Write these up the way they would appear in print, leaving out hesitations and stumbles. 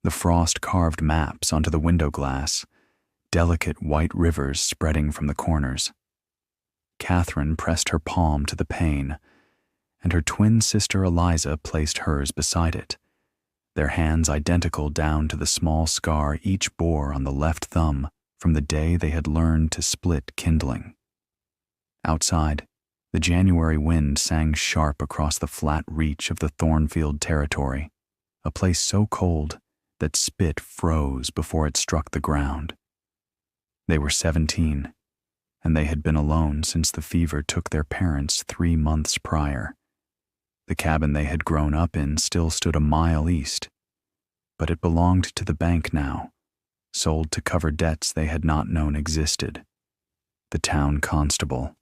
the frost carved maps onto the window glass, delicate white rivers spreading from the corners. Catherine pressed her palm to the pane, and her twin sister Eliza placed hers beside it, their hands identical down to the small scar each bore on the left thumb from the day they had learned to split kindling. Outside, the January wind sang sharp across the flat reach of the Thornfield territory, a place so cold that spit froze before it struck the ground. They were 17, and they had been alone since the fever took their parents 3 months prior. The cabin they had grown up in still stood a mile east, but it belonged to the bank now, sold to cover debts they had not known existed. The town constable,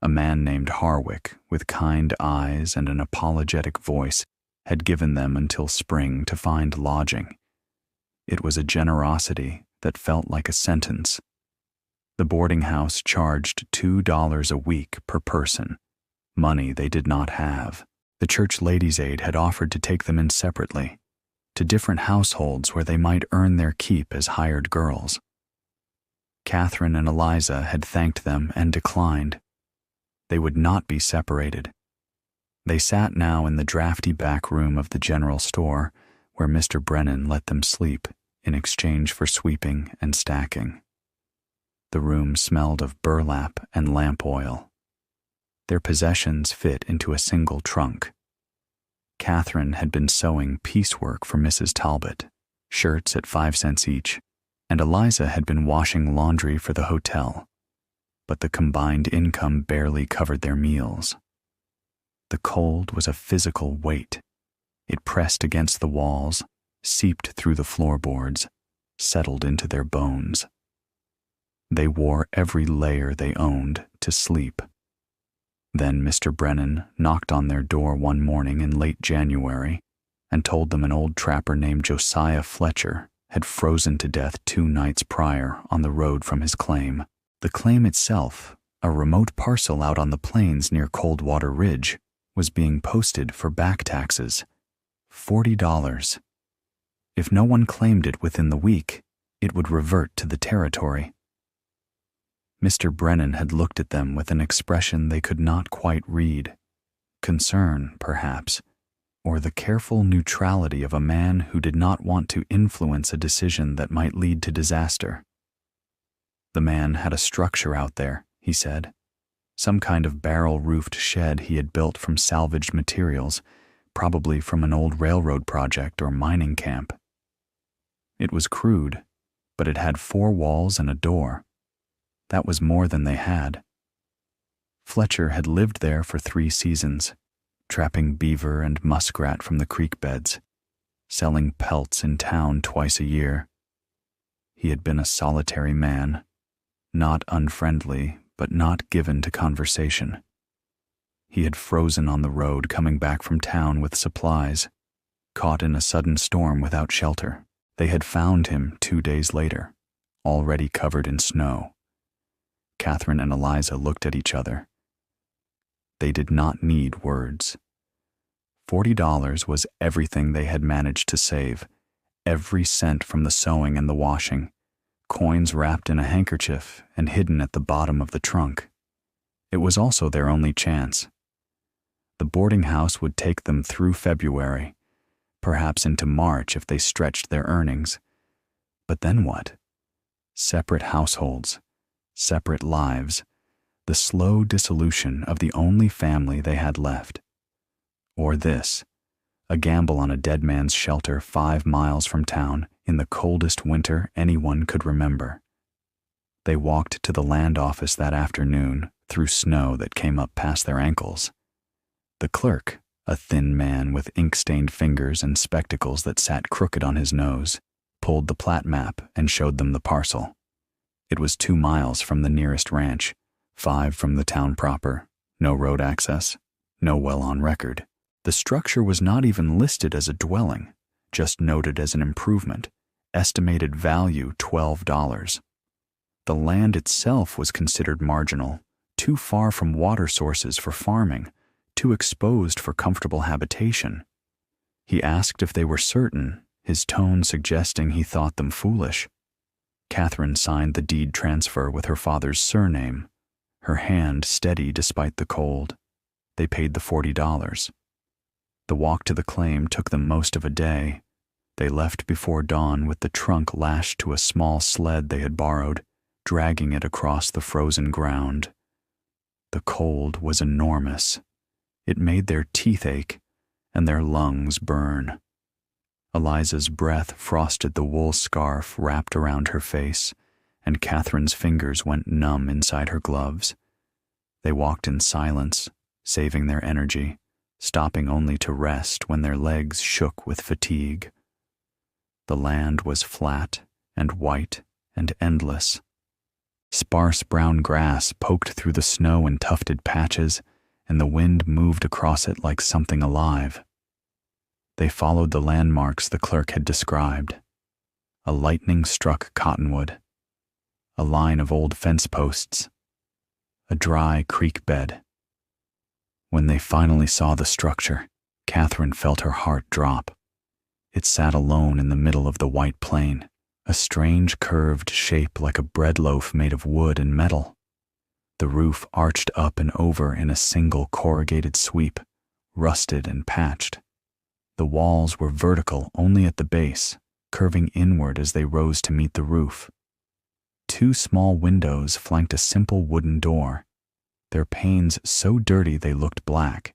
a man named Harwick with kind eyes and an apologetic voice, had given them until spring to find lodging. It was a generosity that felt like a sentence. The boarding house charged $2 a week per person, money they did not have. The church ladies' aid had offered to take them in separately, to different households where they might earn their keep as hired girls. Catherine and Eliza had thanked them and declined. They would not be separated. They sat now in the drafty back room of the general store, where Mr. Brennan let them sleep in exchange for sweeping and stacking. The room smelled of burlap and lamp oil. Their possessions fit into a single trunk. Catherine had been sewing piecework for Mrs. Talbot, shirts at 5 cents each, and Eliza had been washing laundry for the hotel, but the combined income barely covered their meals. The cold was a physical weight. It pressed against the walls, seeped through the floorboards, settled into their bones. They wore every layer they owned to sleep. Then Mr. Brennan knocked on their door one morning in late January and told them an old trapper named Josiah Fletcher had frozen to death 2 nights prior on the road from his claim. The claim itself, a remote parcel out on the plains near Coldwater Ridge, was being posted for back taxes, $40. If no one claimed it within the week, it would revert to the territory. Mr. Brennan had looked at them with an expression they could not quite read. Concern, perhaps, or the careful neutrality of a man who did not want to influence a decision that might lead to disaster. The man had a structure out there, he said, some kind of barrel-roofed shed he had built from salvaged materials, probably from an old railroad project or mining camp. It was crude, but it had 4 walls and a door. That was more than they had. Fletcher had lived there for 3 seasons, trapping beaver and muskrat from the creek beds, selling pelts in town twice a year. He had been a solitary man, not unfriendly, but not given to conversation. He had frozen on the road coming back from town with supplies, caught in a sudden storm without shelter. They had found him 2 days later, already covered in snow. Catherine and Eliza looked at each other. They did not need words. $40 was everything they had managed to save, every cent from the sewing and the washing, coins wrapped in a handkerchief and hidden at the bottom of the trunk. It was also their only chance. The boarding house would take them through February, perhaps into March if they stretched their earnings. But then what? Separate households, separate lives, the slow dissolution of the only family they had left. Or this, a gamble on a dead man's shelter 5 miles from town in the coldest winter anyone could remember. They walked to the land office that afternoon through snow that came up past their ankles. The clerk, a thin man with ink-stained fingers and spectacles that sat crooked on his nose, pulled the plat map and showed them the parcel. It was 2 miles from the nearest ranch, 5 from the town proper, no road access, no well on record. The structure was not even listed as a dwelling, just noted as an improvement, estimated value $12. The land itself was considered marginal, too far from water sources for farming, too exposed for comfortable habitation. He asked if they were certain, his tone suggesting he thought them foolish. Catherine signed the deed transfer with her father's surname, her hand steady despite the cold. They paid the $40. The walk to the claim took them most of a day. They left before dawn with the trunk lashed to a small sled they had borrowed, dragging it across the frozen ground. The cold was enormous. It made their teeth ache and their lungs burn. Eliza's breath frosted the wool scarf wrapped around her face, and Catherine's fingers went numb inside her gloves. They walked in silence, saving their energy, stopping only to rest when their legs shook with fatigue. The land was flat and white and endless. Sparse brown grass poked through the snow in tufted patches, and the wind moved across it like something alive. They followed the landmarks the clerk had described. A lightning-struck cottonwood, a line of old fence posts, a dry creek bed. When they finally saw the structure, Catherine felt her heart drop. It sat alone in the middle of the white plain, a strange curved shape like a bread loaf made of wood and metal. The roof arched up and over in a single corrugated sweep, rusted and patched. The walls were vertical only at the base, curving inward as they rose to meet the roof. 2 small windows flanked a simple wooden door, their panes so dirty they looked black.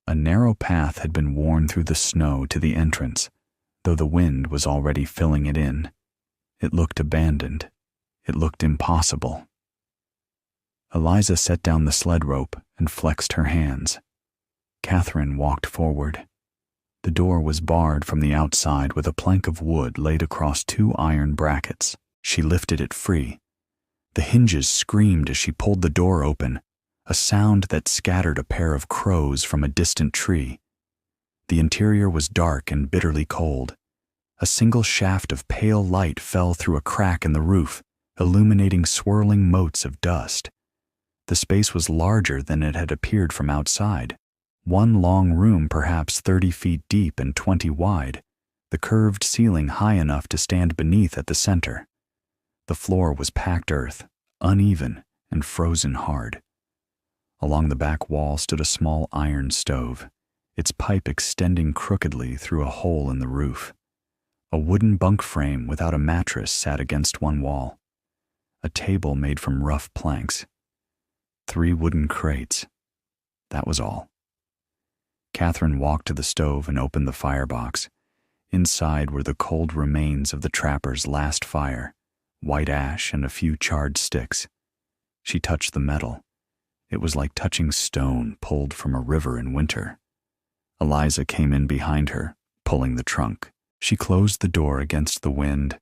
A narrow path had been worn through the snow to the entrance, though the wind was already filling it in. It looked abandoned. It looked impossible. Eliza set down the sled rope and flexed her hands. Catherine walked forward. The door was barred from the outside with a plank of wood laid across 2 iron brackets. She lifted it free. The hinges screamed as she pulled the door open, a sound that scattered a pair of crows from a distant tree. The interior was dark and bitterly cold. A single shaft of pale light fell through a crack in the roof, illuminating swirling motes of dust. The space was larger than it had appeared from outside. One long room perhaps 30 feet deep and 20 wide, the curved ceiling high enough to stand beneath at the center. The floor was packed earth, uneven and frozen hard. Along the back wall stood a small iron stove, its pipe extending crookedly through a hole in the roof. A wooden bunk frame without a mattress sat against one wall. A table made from rough planks. 3 wooden crates. That was all. Catherine walked to the stove and opened the firebox. Inside were the cold remains of the trapper's last fire, white ash and a few charred sticks. She touched the metal. It was like touching stone pulled from a river in winter. Eliza came in behind her, pulling the trunk. She closed the door against the wind.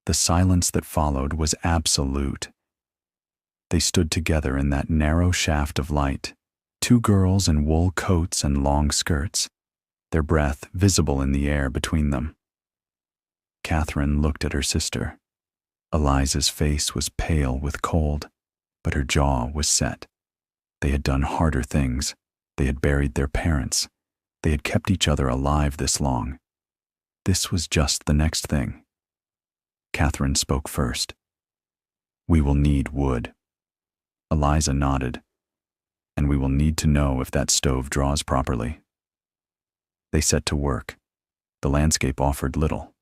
The silence that followed was absolute. They stood together in that narrow shaft of light, 2 girls in wool coats and long skirts, their breath visible in the air between them. Catherine looked at her sister. Eliza's face was pale with cold, but her jaw was set. They had done harder things. They had buried their parents. They had kept each other alive this long. This was just the next thing. Catherine spoke first. "We will need wood." Eliza nodded. "And we will need to know if that stove draws properly." They set to work. The landscape offered little.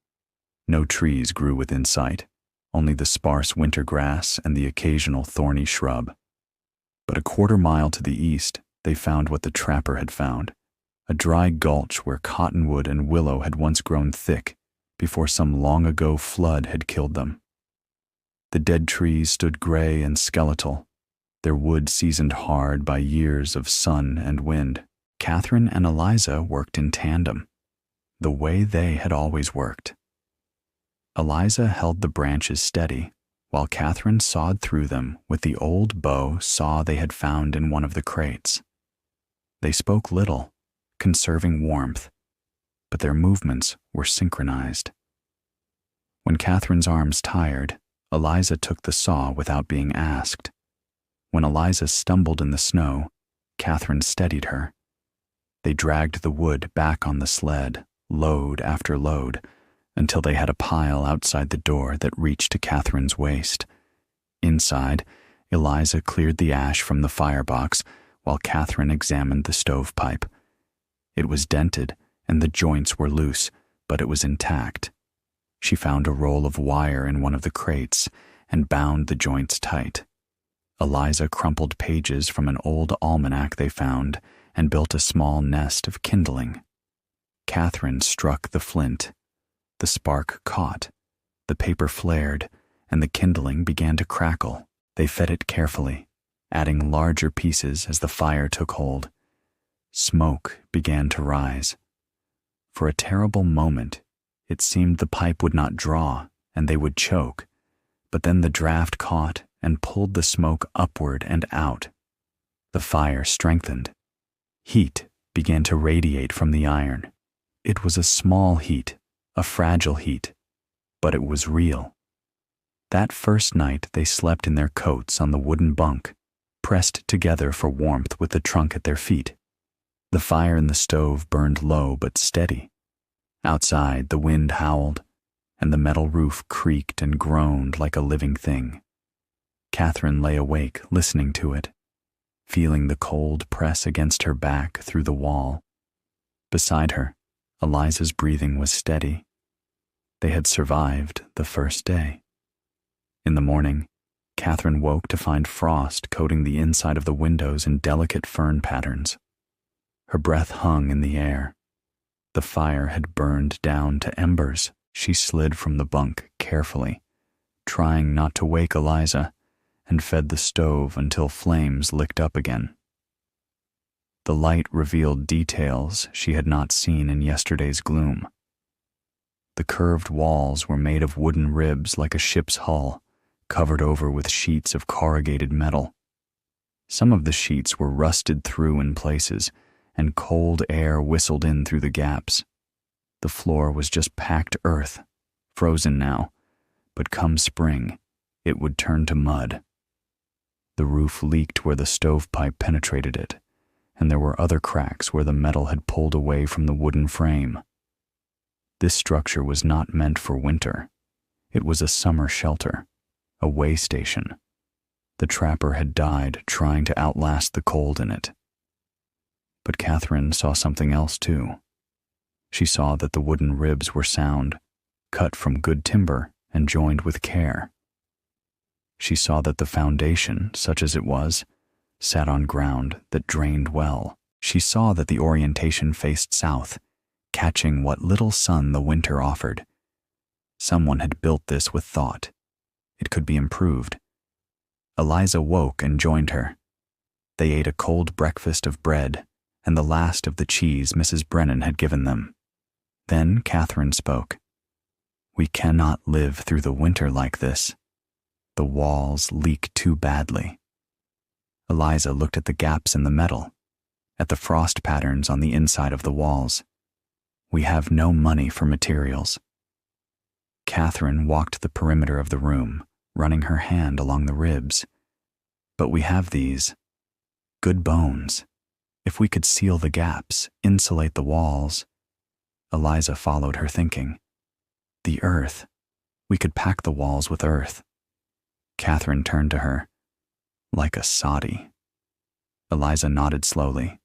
No trees grew within sight, only the sparse winter grass and the occasional thorny shrub. But a quarter-mile to the east, they found what the trapper had found, a dry gulch where cottonwood and willow had once grown thick before some long-ago flood had killed them. The dead trees stood gray and skeletal, their wood seasoned hard by years of sun and wind. Catherine and Eliza worked in tandem, the way they had always worked. Eliza held the branches steady, while Catherine sawed through them with the old bow saw they had found in one of the crates. They spoke little, conserving warmth, but their movements were synchronized. When Catherine's arms tired, Eliza took the saw without being asked. When Eliza stumbled in the snow, Catherine steadied her. They dragged the wood back on the sled, load after load, until they had a pile outside the door that reached to Catherine's waist. Inside, Eliza cleared the ash from the firebox while Catherine examined the stovepipe. It was dented and the joints were loose, but it was intact. She found a roll of wire in one of the crates and bound the joints tight. Eliza crumpled pages from an old almanac they found and built a small nest of kindling. Catherine struck the flint. The spark caught. The paper flared, and the kindling began to crackle. They fed it carefully, adding larger pieces as the fire took hold. Smoke began to rise. For a terrible moment, it seemed the pipe would not draw and they would choke, but then the draft caught and pulled the smoke upward and out. The fire strengthened. Heat began to radiate from the iron. It was a small heat, a fragile heat, but it was real. That first night they slept in their coats on the wooden bunk, pressed together for warmth with the trunk at their feet. The fire in the stove burned low but steady. Outside, the wind howled, and the metal roof creaked and groaned like a living thing. Catherine lay awake, listening to it, feeling the cold press against her back through the wall. Beside her, Eliza's breathing was steady. They had survived the first day. In the morning, Catherine woke to find frost coating the inside of the windows in delicate fern patterns. Her breath hung in the air. The fire had burned down to embers. She slid from the bunk carefully, trying not to wake Eliza, and fed the stove until flames licked up again. The light revealed details she had not seen in yesterday's gloom. The curved walls were made of wooden ribs like a ship's hull, covered over with sheets of corrugated metal. Some of the sheets were rusted through in places, and cold air whistled in through the gaps. The floor was just packed earth, frozen now, but come spring, it would turn to mud. The roof leaked where the stovepipe penetrated it, and there were other cracks where the metal had pulled away from the wooden frame. This structure was not meant for winter. It was a summer shelter, a way station. The trapper had died trying to outlast the cold in it. But Catherine saw something else too. She saw that the wooden ribs were sound, cut from good timber and joined with care. She saw that the foundation, such as it was, sat on ground that drained well. She saw that the orientation faced south, catching what little sun the winter offered. Someone had built this with thought. It could be improved. Eliza woke and joined her. They ate a cold breakfast of bread and the last of the cheese Mrs. Brennan had given them. Then Catherine spoke. "We cannot live through the winter like this. The walls leak too badly." Eliza looked at the gaps in the metal, at the frost patterns on the inside of the walls. "We have no money for materials." Catherine walked the perimeter of the room, running her hand along the ribs. "But we have these. Good bones. If we could seal the gaps, insulate the walls." Eliza followed her thinking. "The earth. We could pack the walls with earth." Catherine turned to her. "Like a soddy." Eliza nodded slowly.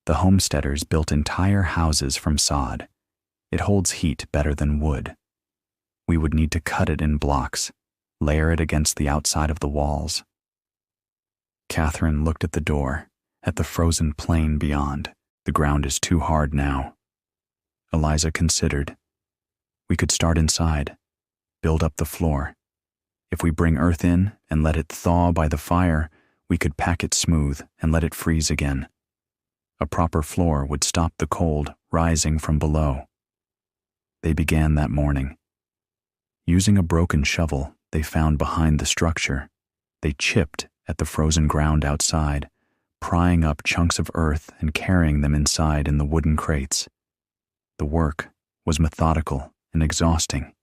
"The homesteaders built entire houses from sod. It holds heat better than wood. We would need to cut it in blocks, layer it against the outside of the walls." Catherine looked at the door, at the frozen plain beyond. "The ground is too hard now." Eliza considered. "We could start inside, build up the floor. If we bring earth in and let it thaw by the fire, we could pack it smooth and let it freeze again. A proper floor would stop the cold rising from below." They began that morning. Using a broken shovel they found behind the structure, they chipped at the frozen ground outside, prying up chunks of earth and carrying them inside in the wooden crates. The work was methodical and exhausting.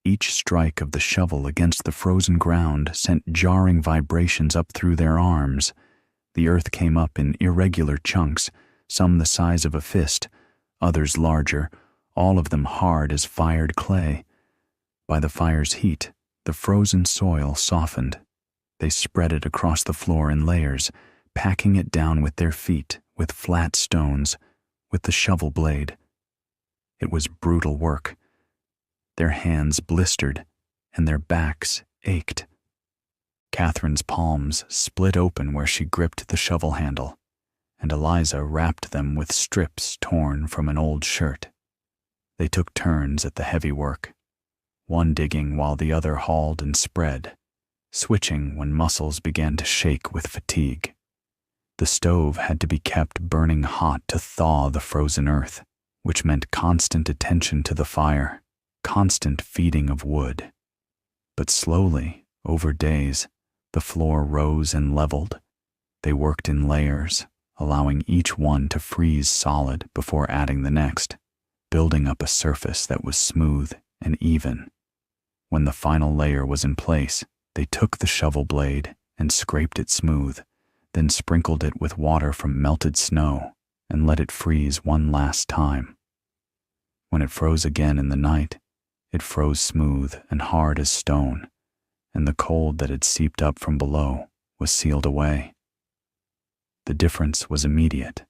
Each strike of the shovel against the frozen ground sent jarring vibrations up through their arms. The earth came up in irregular chunks, some the size of a fist, others larger, all of them hard as fired clay. By the fire's heat, the frozen soil softened. They spread it across the floor in layers, packing it down with their feet, with flat stones, with the shovel blade. It was brutal work. Their hands blistered, and their backs ached. Catherine's palms split open where she gripped the shovel handle, and Eliza wrapped them with strips torn from an old shirt. They took turns at the heavy work, one digging while the other hauled and spread, switching when muscles began to shake with fatigue. The stove had to be kept burning hot to thaw the frozen earth, which meant constant attention to the fire, constant feeding of wood. But slowly, over days, the floor rose and leveled. They worked in layers, allowing each one to freeze solid before adding the next, building up a surface that was smooth and even. When the final layer was in place, they took the shovel blade and scraped it smooth, then sprinkled it with water from melted snow and let it freeze one last time. When it froze again in the night, it froze smooth and hard as stone, and the cold that had seeped up from below was sealed away. The difference was immediate.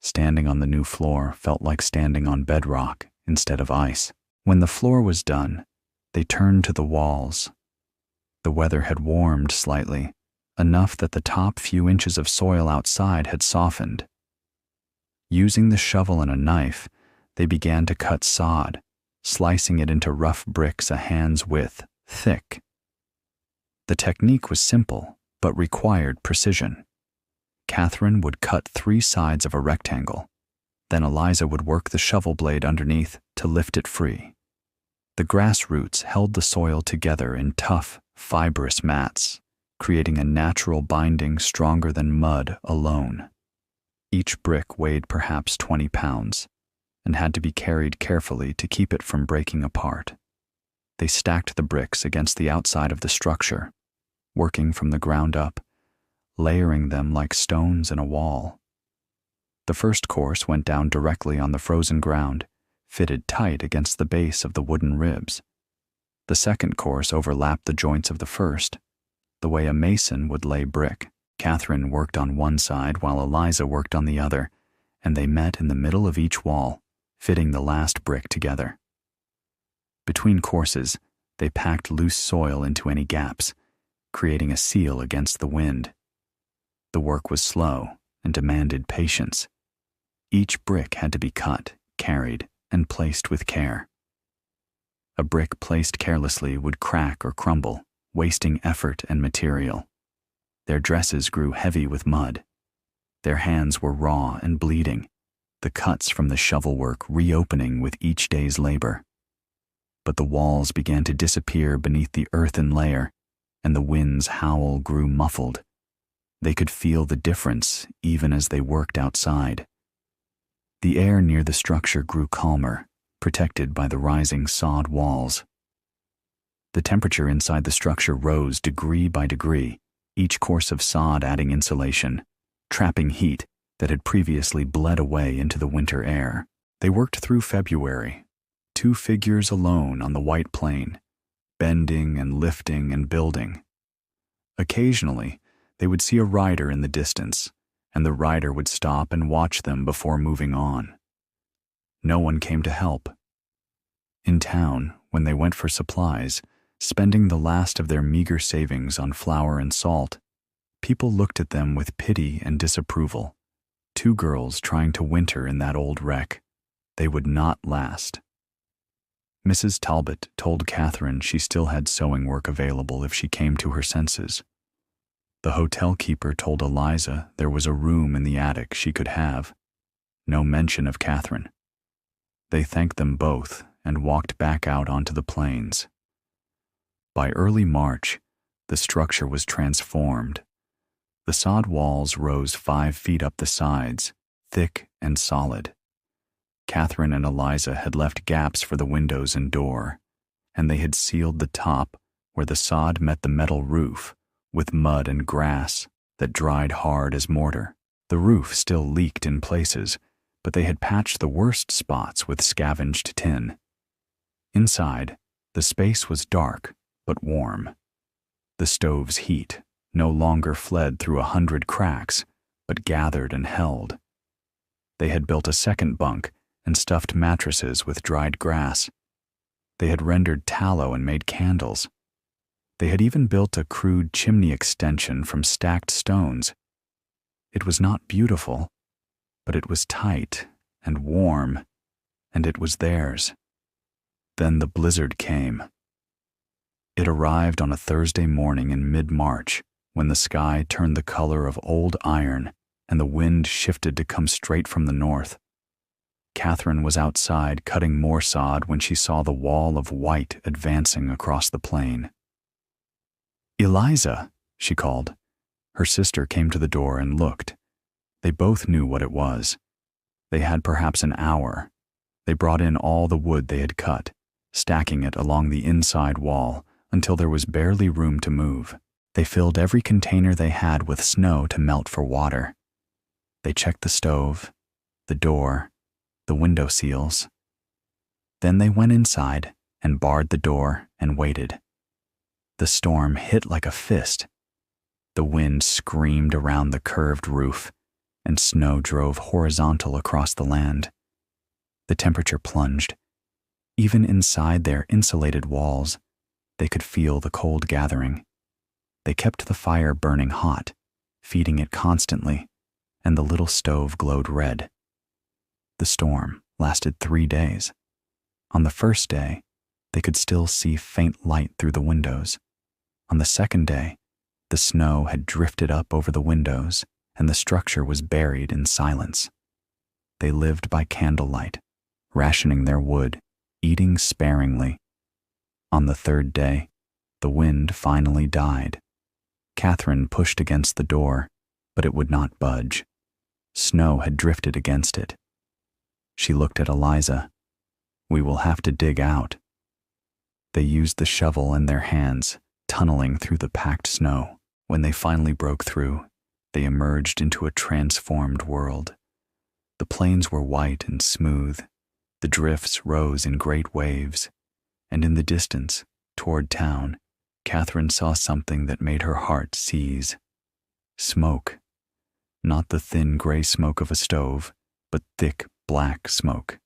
Standing on the new floor felt like standing on bedrock instead of ice. When the floor was done, they turned to the walls. The weather had warmed slightly, enough that the top few inches of soil outside had softened. Using the shovel and a knife, they began to cut sod, slicing it into rough bricks a hand's width, thick. The technique was simple, but required precision. Catherine would cut 3 sides of a rectangle. Then Eliza would work the shovel blade underneath to lift it free. The grass roots held the soil together in tough, fibrous mats, creating a natural binding stronger than mud alone. Each brick weighed perhaps 20 pounds and had to be carried carefully to keep it from breaking apart. They stacked the bricks against the outside of the structure, working from the ground up, layering them like stones in a wall. The first course went down directly on the frozen ground, fitted tight against the base of the wooden ribs. The second course overlapped the joints of the first, the way a mason would lay brick. Catherine worked on one side while Eliza worked on the other, and they met in the middle of each wall, fitting the last brick together. Between courses, they packed loose soil into any gaps, creating a seal against the wind. The work was slow and demanded patience. Each brick had to be cut, carried, and placed with care. A brick placed carelessly would crack or crumble, wasting effort and material. Their dresses grew heavy with mud. Their hands were raw and bleeding, the cuts from the shovel work reopening with each day's labor. But the walls began to disappear beneath the earthen layer, and the wind's howl grew muffled. They could feel the difference even as they worked outside. The air near the structure grew calmer, protected by the rising sod walls. The temperature inside the structure rose degree by degree, each course of sod adding insulation, trapping heat that had previously bled away into the winter air. They worked through February, 2 figures alone on the white plain, bending and lifting and building. Occasionally, they would see a rider in the distance, and the rider would stop and watch them before moving on. No one came to help. In town, when they went for supplies, spending the last of their meager savings on flour and salt, people looked at them with pity and disapproval. 2 girls trying to winter in that old wreck. They would not last. Mrs. Talbot told Catherine she still had sewing work available if she came to her senses. The hotel keeper told Eliza there was a room in the attic she could have. No mention of Catherine. They thanked them both and walked back out onto the plains. By early March, the structure was transformed. The sod walls rose 5 feet up the sides, thick and solid. Catherine and Eliza had left gaps for the windows and door, and they had sealed the top, where the sod met the metal roof, with mud and grass that dried hard as mortar. The roof still leaked in places, but they had patched the worst spots with scavenged tin. Inside, the space was dark but warm. The stove's heat no longer fled through 100 cracks, but gathered and held. They had built a second bunk and stuffed mattresses with dried grass. They had rendered tallow and made candles. They had even built a crude chimney extension from stacked stones. It was not beautiful, but it was tight and warm, and it was theirs. Then the blizzard came. It arrived on a Thursday morning in mid-March, when the sky turned the color of old iron and the wind shifted to come straight from the north. Catherine was outside cutting more sod when she saw the wall of white advancing across the plain. "Eliza," she called. Her sister came to the door and looked. They both knew what it was. They had perhaps an hour. They brought in all the wood they had cut, stacking it along the inside wall until there was barely room to move. They filled every container they had with snow to melt for water. They checked the stove, the door, the window seals. Then they went inside and barred the door and waited. The storm hit like a fist. The wind screamed around the curved roof, and snow drove horizontal across the land. The temperature plunged. Even inside their insulated walls, they could feel the cold gathering. They kept the fire burning hot, feeding it constantly, and the little stove glowed red. The storm lasted 3 days. On the first day, they could still see faint light through the windows. On the second day, the snow had drifted up over the windows, and the structure was buried in silence. They lived by candlelight, rationing their wood, eating sparingly. On the third day, the wind finally died. Catherine pushed against the door, but it would not budge. Snow had drifted against it. She looked at Eliza. "We will have to dig out." They used the shovel in their hands, tunneling through the packed snow. When they finally broke through, they emerged into a transformed world. The plains were white and smooth. The drifts rose in great waves. And in the distance, toward town, Catherine saw something that made her heart seize. Smoke. Not the thin gray smoke of a stove, but thick black smoke.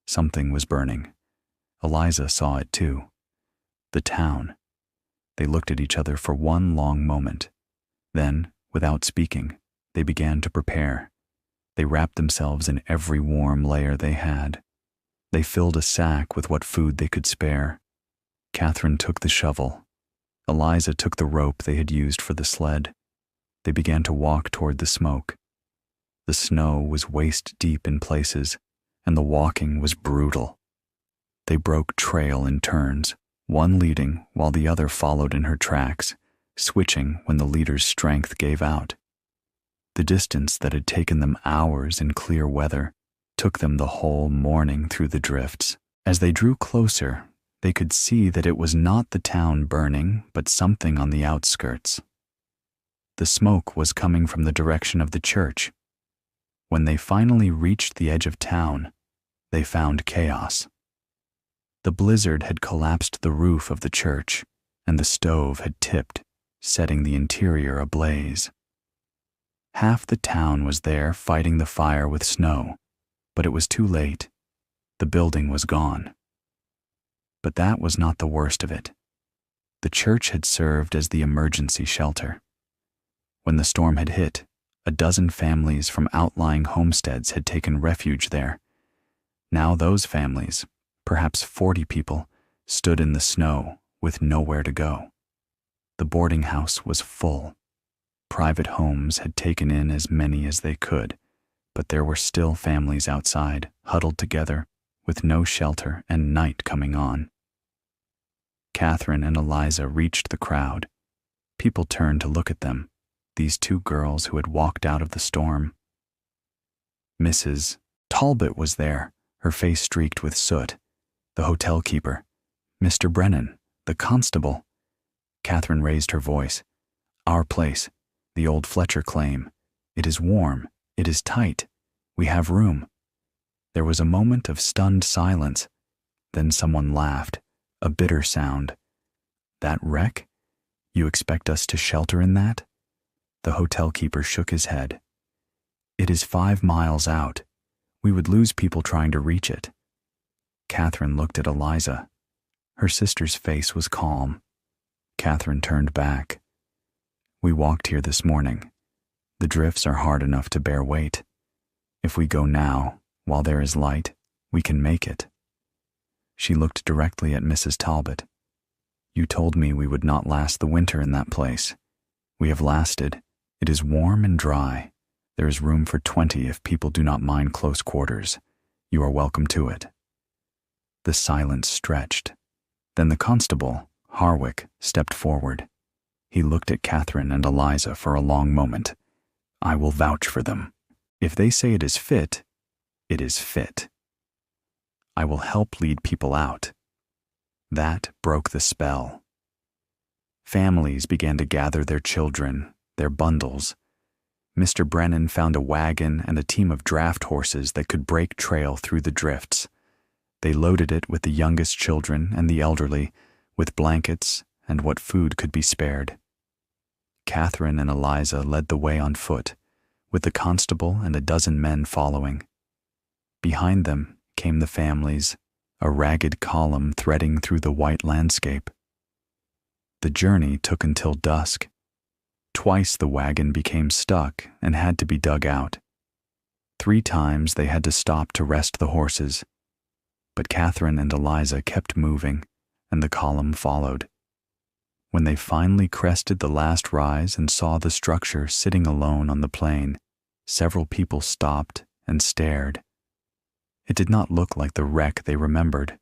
Something was burning. Eliza saw it too. The town. They looked at each other for one long moment. Then, without speaking, they began to prepare. They wrapped themselves in every warm layer they had. They filled a sack with what food they could spare. Catherine took the shovel. Eliza took the rope they had used for the sled. They began to walk toward the smoke. The snow was waist deep in places, and the walking was brutal. They broke trail in turns, one leading while the other followed in her tracks, switching when the leader's strength gave out. The distance that had taken them hours in clear weather took them the whole morning through the drifts. As they drew closer, they could see that it was not the town burning, but something on the outskirts. The smoke was coming from the direction of the church. When they finally reached the edge of town, they found chaos. The blizzard had collapsed the roof of the church, and the stove had tipped, setting the interior ablaze. Half the town was there fighting the fire with snow, but it was too late. The building was gone. But that was not the worst of it. The church had served as the emergency shelter. When the storm had hit, a dozen families from outlying homesteads had taken refuge there. Now those families, perhaps 40 people, stood in the snow with nowhere to go. The boarding house was full. Private homes had taken in as many as they could, but there were still families outside, huddled together, with no shelter and night coming on. Catherine and Eliza reached the crowd. People turned to look at them, these two girls who had walked out of the storm. Mrs. Talbot was there, her face streaked with soot. The hotel keeper. Mr. Brennan, the constable. Catherine raised her voice. Our place, the old Fletcher claim. It is warm. It is tight. We have room. There was a moment of stunned silence. Then someone laughed, a bitter sound. "That wreck? You expect us to shelter in that?" The hotel keeper shook his head. "It is 5 miles out. We would lose people trying to reach it." Catherine looked at Eliza. Her sister's face was calm. Catherine turned back. "We walked here this morning. The drifts are hard enough to bear weight. If we go now, while there is light, we can make it." She looked directly at Mrs. Talbot. "You told me we would not last the winter in that place. We have lasted. It is warm and dry. There is room for 20 if people do not mind close quarters. You are welcome to it." The silence stretched. Then the constable, Harwick, stepped forward. He looked at Catherine and Eliza for a long moment. "I will vouch for them. If they say it is fit, it is fit. I will help lead people out." That broke the spell. Families began to gather their children, their bundles. Mr. Brennan found a wagon and a team of draft horses that could break trail through the drifts. They loaded it with the youngest children and the elderly, with blankets and what food could be spared. Catherine and Eliza led the way on foot, with the constable and a dozen men following. Behind them came the families, a ragged column threading through the white landscape. The journey took until dusk. Twice the wagon became stuck and had to be dug out. 3 times they had to stop to rest the horses. But Catherine and Eliza kept moving, and the column followed. When they finally crested the last rise and saw the structure sitting alone on the plain, several people stopped and stared. It did not look like the wreck they remembered.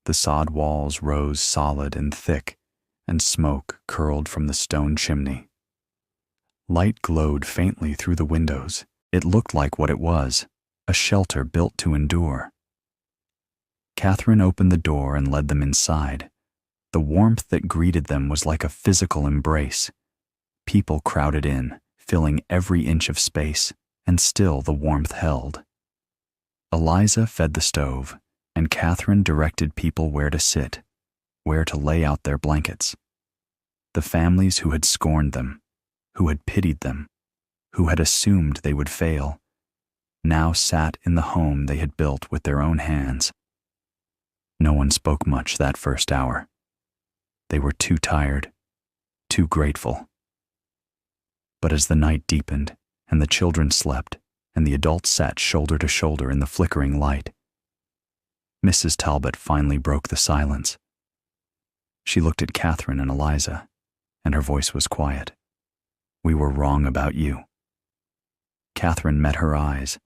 The sod walls rose solid and thick, and smoke curled from the stone chimney. Light glowed faintly through the windows. It looked like what it was, a shelter built to endure. Catherine opened the door and led them inside. The warmth that greeted them was like a physical embrace. People crowded in, filling every inch of space, and still the warmth held. Eliza fed the stove, and Catherine directed people where to sit, where to lay out their blankets. The families who had scorned them, who had pitied them, who had assumed they would fail, now sat in the home they had built with their own hands. No one spoke much that first hour. They were too tired, too grateful. But as the night deepened, and the children slept, and the adults sat shoulder to shoulder in the flickering light, Mrs. Talbot finally broke the silence. She looked at Catherine and Eliza, and her voice was quiet. "We were wrong about you." Catherine met her eyes.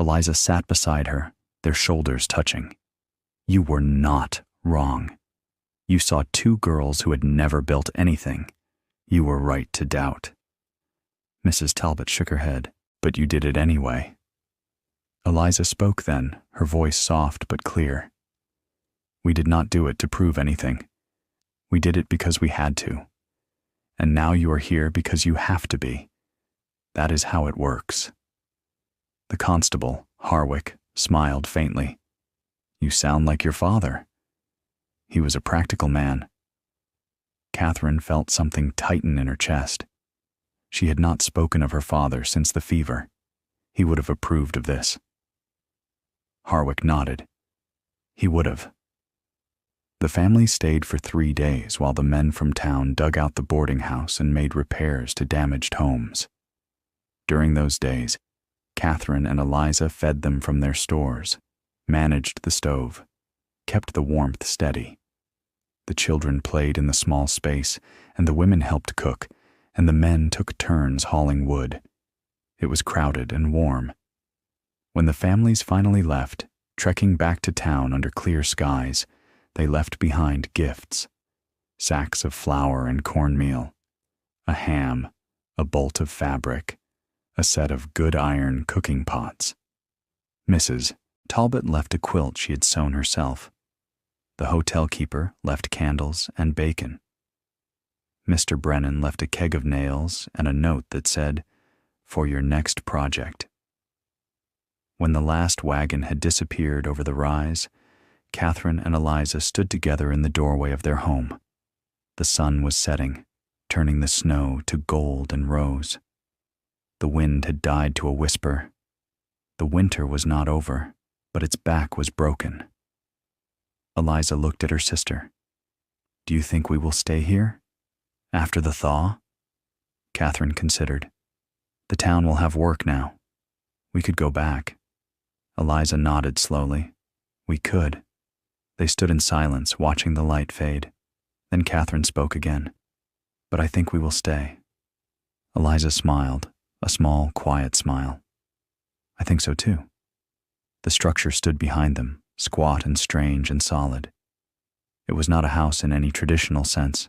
Eliza sat beside her, their shoulders touching. "You were not wrong. You saw 2 girls who had never built anything. You were right to doubt." Mrs. Talbot shook her head. "But you did it anyway." Eliza spoke then, her voice soft but clear. "We did not do it to prove anything. We did it because we had to. And now you are here because you have to be. That is how it works." The constable, Harwick, smiled faintly. "You sound like your father." He was a practical man. Catherine felt something tighten in her chest. She had not spoken of her father since the fever. He would have approved of this. Harwick nodded. He would have. The family stayed for 3 days while the men from town dug out the boarding house and made repairs to damaged homes. During those days, Catherine and Eliza fed them from their stores, managed the stove, kept the warmth steady. The children played in the small space, and the women helped cook, and the men took turns hauling wood. It was crowded and warm. When the families finally left, trekking back to town under clear skies, they left behind gifts: sacks of flour and cornmeal, a ham, a bolt of fabric, a set of good iron cooking pots. Mrs. Talbot left a quilt she had sewn herself. The hotel keeper left candles and bacon. Mr. Brennan left a keg of nails and a note that said, "For your next project." When the last wagon had disappeared over the rise, Catherine and Eliza stood together in the doorway of their home. The sun was setting, turning the snow to gold and rose. The wind had died to a whisper. The winter was not over, but its back was broken. Eliza looked at her sister. "Do you think we will stay here? After the thaw?" Catherine considered. "The town will have work now. We could go back." Eliza nodded slowly. "We could." They stood in silence, watching the light fade. Then Catherine spoke again. "But I think we will stay." Eliza smiled, a small, quiet smile. "I think so too." The structure stood behind them, squat and strange and solid. It was not a house in any traditional sense.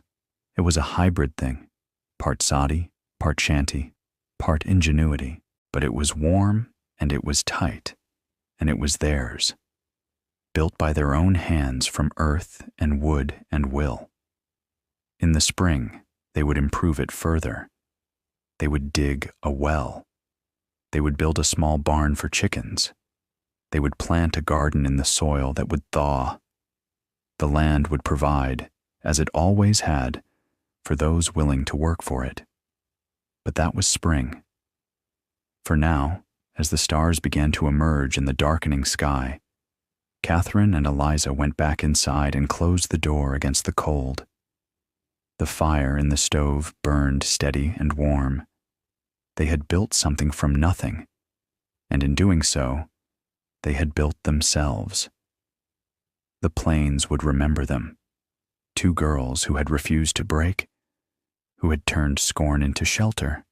It was a hybrid thing, part soddy, part shanty, part ingenuity, but it was warm and it was tight, and it was theirs, built by their own hands from earth and wood and will. In the spring, they would improve it further. They would dig a well. They would build a small barn for chickens. They would plant a garden in the soil that would thaw. The land would provide, as it always had, for those willing to work for it. But that was spring. For now, as the stars began to emerge in the darkening sky, Catherine and Eliza went back inside and closed the door against the cold. The fire in the stove burned steady and warm. They had built something from nothing, and in doing so, they had built themselves. The plains would remember them, two girls who had refused to break, who had turned scorn into shelter,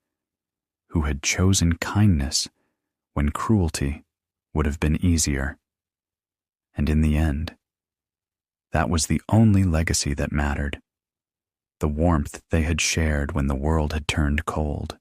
who had chosen kindness when cruelty would have been easier. And in the end, that was the only legacy that mattered, the warmth they had shared when the world had turned cold.